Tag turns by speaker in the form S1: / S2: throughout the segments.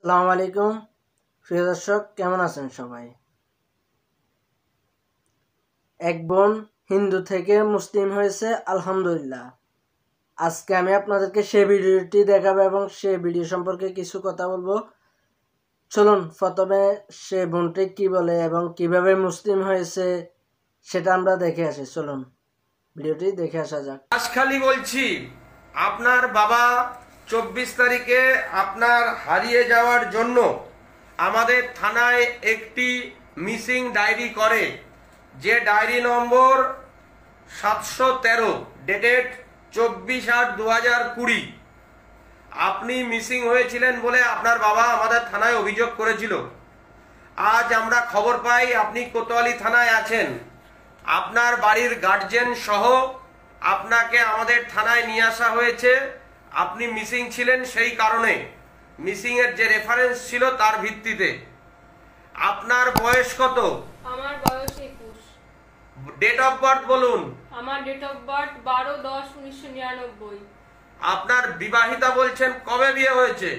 S1: আসসালামু আলাইকুম প্রিয় দর্শক, কেমন আছেন সবাই? এক বোন হিন্দু থেকে মুসলিম হয়েছে, আলহামদুলিল্লাহ। আজকে আমি আপনাদেরকে সেই ভিডিওটি দেখাবো এবং সেই ভিডিও সম্পর্কে কিছু কথা বলবো। চলুন প্রথমে সে বোনটি কি বলে এবং কিভাবে মুসলিম হয়েছে সেটা আমরা দেখে আসি। চলুন ভিডিওটি দেখে আসা যাক।
S2: খালি বলছি, আপনার বাবা 24 তারিখে আপনার হারিয়ে যাওয়ার জন্য আমাদের থানায় একটি মিসিং ডায়েরি করে, যে ডায়েরি নম্বর 713 ডেটেড 24/8/2020। আপনি মিসিং হয়েছিলেন বলে আপনার বাবা আমাদের থানায় অভিযোগ করেছিল। আজ আমরা খবর পাই আপনি কোতোয়ালি থানায় আছেন। আপনার বাড়ির গার্জিয়ান সহ আপনাকে আমাদের থানায় নিয়ে আসা হয়েছে। আপনি মিসিং ছিলেন, সেই কারণে মিসিং এর যে রেফারেন্স ছিল তার ভিত্তিতে। আপনার বয়স কত?
S3: আমার বয়স 21।
S2: ডেট অফ বার্থ বলুন।
S3: আমার ডেট অফ বার্থ 12/10/1999।
S2: আপনার বিবাহিতা বলছেন, কবে বিয়ে হয়েছে?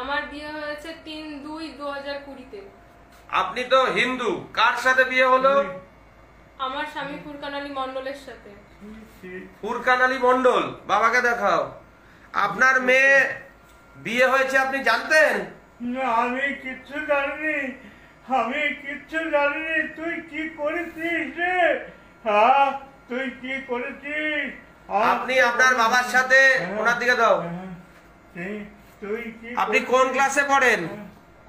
S3: আমার বিয়ে হয়েছে 3/2/2020-তে।
S2: আপনি তো হিন্দু, কার সাথে বিয়ে হলো?
S3: আমার স্বামী ফুরকান আলী মন্ডলের সাথে।
S2: ফুরকান আলী মন্ডল, বাবাকে দেখাও। আপনার মেয়ে বিয়ে হয়েছে আপনি জানতেন?
S4: না, আমি কিচ্ছু জানিনি। তুই কি করেছিস রে? হ্যাঁ, তুই কি করেছিস?
S2: আপনি আপনার বাবার সাথে, ওনার দিকে দাও।
S4: তুই কি
S2: আপনি কোন ক্লাসে পড়েন?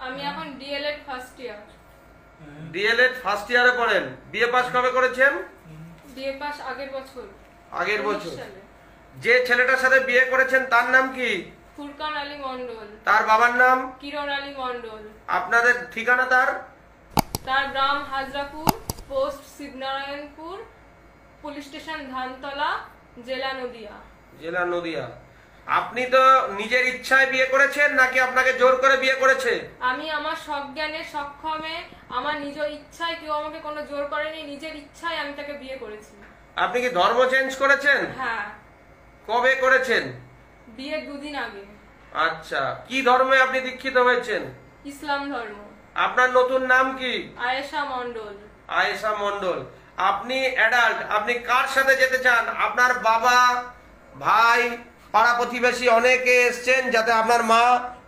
S3: আমি এখন D El Ed first year.
S2: D El Ed first ইয়ারে পড়েন। বিয়ে পাস কবে করেছেন?
S3: বিয়ে পাস আগের বছর।
S2: আগের
S3: 19
S2: বছর।
S3: সালে।
S2: যে ছেলেটার সাথে বিয়ে করেছেন তার নাম কি?
S3: ফুরকান আলী মন্ডল।
S2: তার বাবার নাম?
S3: কিরণ আলী মন্ডল।
S2: আপনাদের ঠিকানা তার?
S3: তার গ্রাম Hazrapur, post Shibnarayanpur, police station Dhantala, জেলা নদিয়া।
S2: জেলা নদিয়া। আপনি তো নিজের ইচ্ছায় বিয়ে করেছেন নাকি আপনাকে জোর করে বিয়ে করেছে?
S3: আমি আমার সজ্ঞানে সক্ষমে, আমার নিজ ইচ্ছায়, কেউ আমাকে কোনো জোর করেনি, নিজের ইচ্ছায় আমি তাকে বিয়ে করেছি।
S2: আপনি কি ধর্ম চেঞ্জ করেছেন?
S3: হ্যাঁ,
S2: কবে করেছেন?
S3: বিয়ের 2 দিন আগে।
S2: আচ্ছা, কি ধর্মে আপনি দীক্ষিত হয়েছেন?
S3: ইসলাম ধর্ম।
S2: আপনার নতুন নাম কি?
S3: আয়েশা মন্ডল।
S2: আয়েশা মন্ডল। আপনি অ্যাডাল্ট, আপনি কার সাথে যেতে চান? আপনার বাবা, ভাই, পাড়া প্রতিবেশী অনেকে এসছেন, যাতে আপনার মা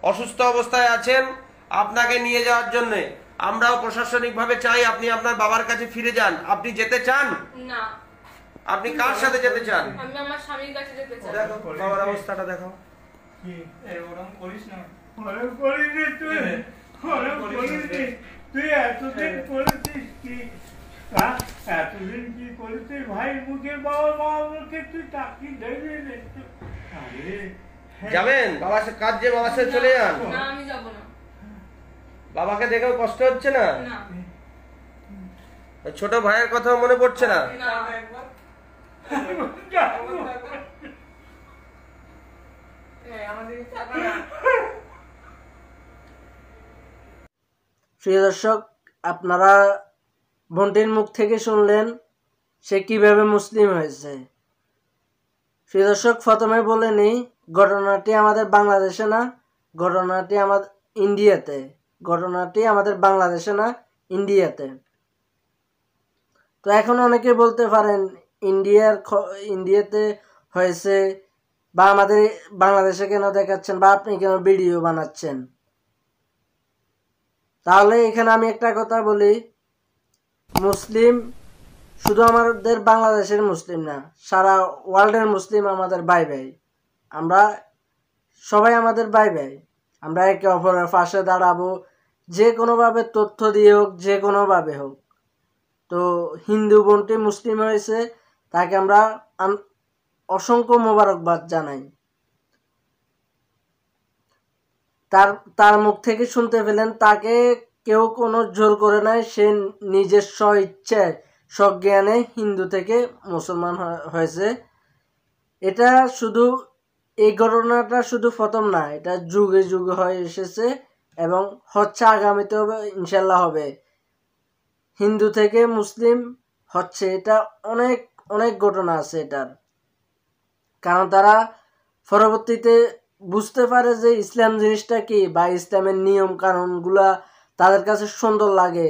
S2: অসুস্থ অবস্থায় আছেন, আপনাকে নিয়ে যাওয়ার জন্য। আমরাও প্রশাসনিকভাবে চাই আপনি আপনার বাবার কাছে ফিরে যান। আপনি যেতে চান?
S3: না।
S2: আপনি কার সাথে যেতে চান?
S3: আমি আমার স্বামীর কাছে যেতে চাই।
S2: দেখো বাবার অবস্থাটা দেখো।
S4: এরকম করিস না। ওরকম করিস নি তুই। তুই এতদিন করেছিস কি? এতদিন কি করেছিস? ভাই মুখে, বাবা মুখে তুই তাকি দেখবি একটু।
S2: যাবেন বাবার সাথে, কাজ যে বাবার সাথে চলে যান।
S3: না, আমি যাব না।
S2: বাবাকে দেখেও কষ্ট হচ্ছে না?
S3: না।
S2: ছোট ভাইয়ের কথা মনে পড়ছে না?
S3: না।
S1: প্রিয় দর্শক, আপনারা বোনটির মুখ থেকে শুনলেন সে কিভাবে মুসলিম হয়েছে। প্রিয় দর্শক, প্রথমে বলে নিই, ঘটনাটি আমাদের বাংলাদেশে না, ঘটনাটি আমাদের ইন্ডিয়াতে। ঘটনাটি আমাদের বাংলাদেশে না, ইন্ডিয়াতে। তো এখন অনেকে বলতে পারেন ইন্ডিয়াতে হয়েছে, বা আমাদের বাংলাদেশে কেন দেখাচ্ছেন, বা আপনি কেন ভিডিও বানাচ্ছেন? তাহলে এখানে আমি একটা কথা বলি, মুসলিম শুধু আমাদের বাংলাদেশের মুসলিম না, সারা ওয়ার্ল্ডের মুসলিম আমাদের ভাই ভাই। আমরা সবাই আমাদের ভাই ভাই। আমরা একে অপরের পাশে দাঁড়াবো, যে কোনোভাবে তথ্য দিয়ে হোক, যে কোনোভাবে হোক। তো হিন্দু বোনটি মুসলিম হয়েছে, তাকে আমরা অসংখ্য মোবারকবাদ জানাই। তার মুখ থেকে শুনতে পেলেন তাকে কেউ কোনো জোর করে নাই, সে নিজের স্বইচ্ছায় সজ্ঞানে হিন্দু থেকে মুসলমান হয়েছে। এটা শুধু, এই ঘটনাটা শুধু প্রথম না, এটা যুগে যুগে হয়ে এসেছে এবং হচ্ছে, আগামীতেও ইনশাল্লাহ হবে। হিন্দু থেকে মুসলিম হচ্ছে, এটা অনেক অনেক ঘটনা আছে এটার। কারণ তারা পরবর্তীতে বুঝতে পারে যে ইসলাম জিনিসটা কি বা ইসলামের নিয়ম কানুনগুলা তাদের কাছে সুন্দর লাগে,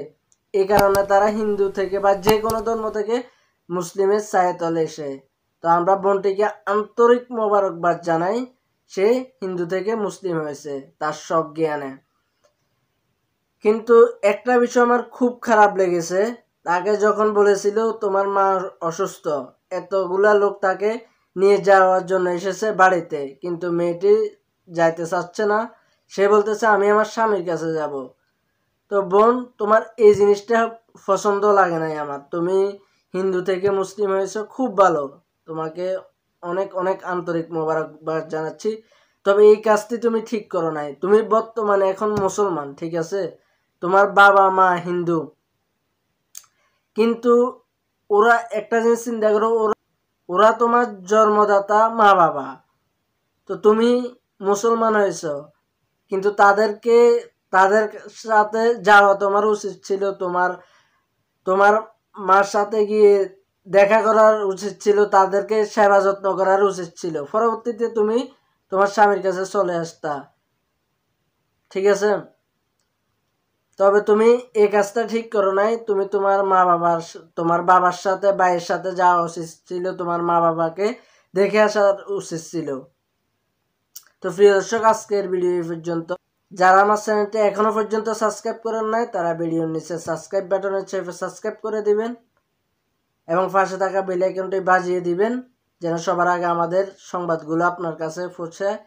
S1: এই কারণে তারা হিন্দু থেকে বা যে কোনো ধর্ম থেকে মুসলিমের ছায়া তলে এসে। তো আমরা বোনটিকে আন্তরিক মোবারকবাদ জানাই, সে হিন্দু থেকে মুসলিম হয়েছে তার সজ্ঞানে। কিন্তু একটা বিষয় আমার খুব খারাপ লেগেছে, তাকে যখন বলেছিল তোমার মা অসুস্থ, এতগুলা লোক তাকে নিয়ে যাওয়ার জন্য এসেছে বাড়িতে, কিন্তু মেয়েটি যাইতে চাচ্ছে না, সে বলতেছে আমি আমার স্বামীর কাছে যাব। তো বোন, তোমার এই জিনিসটা পছন্দ লাগে নাই আমার। তুমি হিন্দু থেকে মুসলিম হয়েছো, খুব ভালো, তোমাকে অনেক অনেক আন্তরিক মোবারকবাদ জানাচ্ছি। তবে এই কাজটি তুমি ঠিক করো নাই। তুমি বর্তমানে এখন মুসলমান, ঠিক আছে, তোমার বাবা মা হিন্দু, কিন্তু ওরা একটা জিনিস চিন্তা করো, ওরা তোমার জন্মদাতা মা বাবা। তো তুমি মুসলমান হয়েছ, কিন্তু তাদের সাথে যাওয়া তোমার উচিত ছিল, তোমার মার সাথে গিয়ে দেখা করার উচিত ছিল, তাদেরকে সেবা যত্ন করার উচিত ছিল। পরবর্তীতে তুমি তোমার স্বামীর কাছে চলে আসতা, ঠিক আছে। তবে তুমি এই কাজটা ঠিক করো নাই। তুমি তোমার বাবার সাথে ভাইয়ের সাথে যাওয়া উচিত ছিল, তোমার মা বাবাকে দেখে আসার উচিত ছিল। তো প্রিয় দর্শক, আজকের ভিডিও এই পর্যন্ত। যারা আমার চ্যানেলটি এখনো পর্যন্ত সাবস্ক্রাইব করেন নাই, তারা ভিডিওর নিচে সাবস্ক্রাইব বাটনে চেপে সাবস্ক্রাইব করে দিবেন এবং পাশে থাকা বেল আইকনটি বাজিয়ে দিবেন, যেন সবার আগে আমাদের সংবাদগুলো আপনার কাছে পৌঁছায়।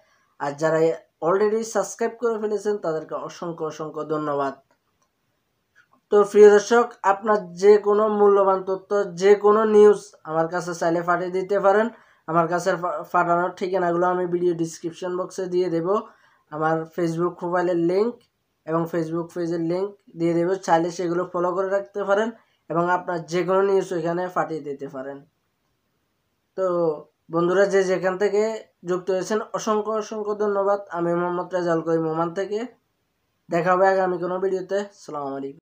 S1: আর যারা অলরেডি সাবস্ক্রাইব করে ফেলেছেন তাদেরকে অসংখ্য অসংখ্য ধন্যবাদ। তো প্রিয় দর্শক, আপনার যে কোনো মূল্যবান তথ্য, যে কোনো নিউজ আমার কাছে চাইলে পাঠিয়ে দিতে পারেন। আমার কাছে পাঠানোর ঠিকানাগুলো আমি ভিডিও ডিসক্রিপশন বক্সে দিয়ে দেব। আমার ফেসবুক প্রোফাইলের লিঙ্ক এবং ফেসবুক পেজের লিঙ্ক দিয়ে দেব, চাইলে সেগুলো ফলো করে রাখতে পারেন এবং আপনার যে কোনো নিউজ ওইখানে পাঠিয়ে দিতে পারেন। তো বন্ধুরা, যে যেখান থেকে যুক্ত হয়েছেন অসংখ্য অসংখ্য ধন্যবাদ। আমি মোহাম্মদ রেজাউল করিম ওমান থেকে। দেখা হবে আগামী কোনো ভিডিওতে। আসসালামু আলাইকুম।